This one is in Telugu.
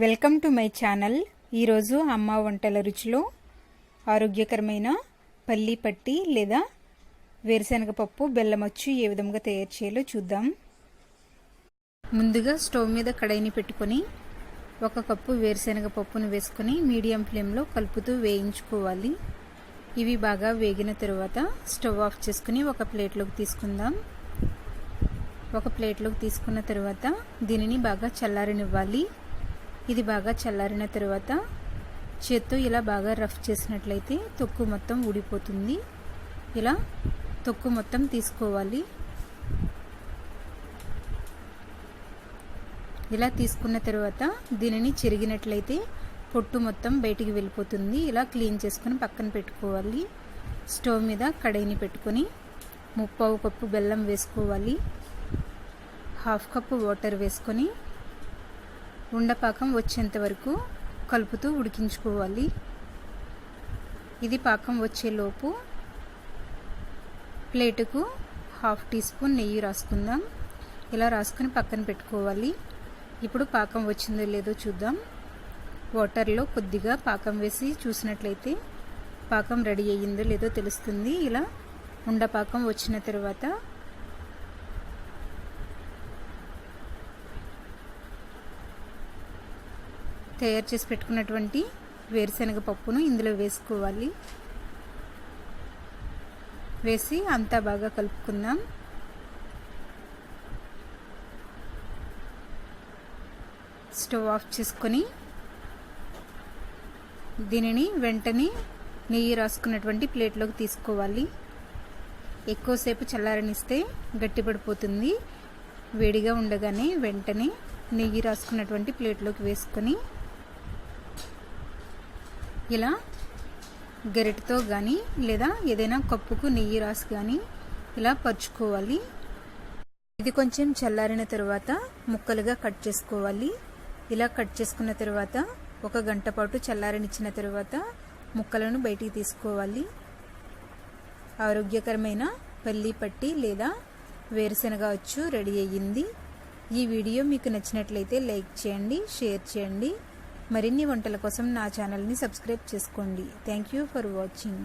Welcome to my channel. ఈరోజు అమ్మ వంటల రుచిలో ఆరోగ్యకరమైన పల్లి పట్టి లేదా వేరుశనగ పప్పు బెల్లమచ్చు ఏ విధంగా తయారు చేయాలో చూద్దాం. ముందుగా స్టవ్ మీద కడాయిని పెట్టుకొని 1 కప్పు వేరుశనగ పప్పును వేసుకొని మీడియం ఫ్లేమ్లో కలుపుతూ వేయించుకోవాలి. ఇవి బాగా వేగిన తర్వాత స్టవ్ ఆఫ్ చేసుకుని ఒక ప్లేట్లోకి తీసుకుందాం. ఒక ప్లేట్లోకి తీసుకున్న తర్వాత దీనిని బాగా చల్లారనివ్వాలి. ఇది బాగా చల్లారిన తర్వాత చేత్తో ఇలా బాగా రఫ్ చేసినట్లయితే తొక్కు మొత్తం ఊడిపోతుంది. ఇలా తొక్కు మొత్తం తీసుకోవాలి. ఇలా తీసుకున్న తర్వాత దీనిని చెరిగినట్లయితే పొట్టు మొత్తం బయటికి వెళ్ళిపోతుంది. ఇలా క్లీన్ చేసుకొని పక్కన పెట్టుకోవాలి. స్టవ్ మీద కడాయిని పెట్టుకొని 1/2 కప్పు బెల్లం వేసుకోవాలి. 1/2 కప్పు వాటర్ వేసుకొని ఉండపాకం వచ్చేంత వరకు కలుపుతూ ఉడికించుకోవాలి. ఇది పాకం వచ్చేలోపు ప్లేటుకు 1/2 టీ స్పూన్ నెయ్యి రాసుకుందాం. ఇలా రాసుకొని పక్కన పెట్టుకోవాలి. ఇప్పుడు పాకం వచ్చిందో లేదో చూద్దాం. వాటర్లో కొద్దిగా పాకం వేసి చూసినట్లయితే పాకం రెడీ అయ్యిందో లేదో తెలుస్తుంది. ఇలా ఉండపాకం వచ్చిన తర్వాత తయారు చేసి పెట్టుకున్నటువంటి వేరుశనగ పప్పును ఇందులో వేసుకోవాలి. వేసి అంతా బాగా కలుపుకుందాం. స్టవ్ ఆఫ్ చేసుకొని దీనిని వెంటనే నెయ్యి రాసుకున్నటువంటి ప్లేట్లోకి తీసుకోవాలి. ఎక్కువసేపు చల్లారనిస్తే గట్టిపడిపోతుంది. వేడిగా ఉండగానే వెంటనే నెయ్యి రాసుకున్నటువంటి ప్లేట్లోకి వేసుకొని ఇలా గరిటతో కానీ లేదా ఏదైనా కప్పుకు నెయ్యి రాసి కానీ ఇలా పరుచుకోవాలి. ఇది కొంచెం చల్లారిన తర్వాత ముక్కలుగా కట్ చేసుకోవాలి. ఇలా కట్ చేసుకున్న తర్వాత 1 గంట పాటు చల్లారనిచ్చిన తర్వాత ముక్కలను బయటికి తీసుకోవాలి. ఆరోగ్యకరమైన పల్లి పట్టి లేదా వేరుశనగ అచ్చు రెడీ అయ్యింది. ఈ వీడియో మీకు నచ్చినట్లయితే లైక్ చేయండి, షేర్ చేయండి. మరిన్ని వంటల కోసం నా ఛానల్ని సబ్స్క్రైబ్ చేసుకోండి. Thank you for watching.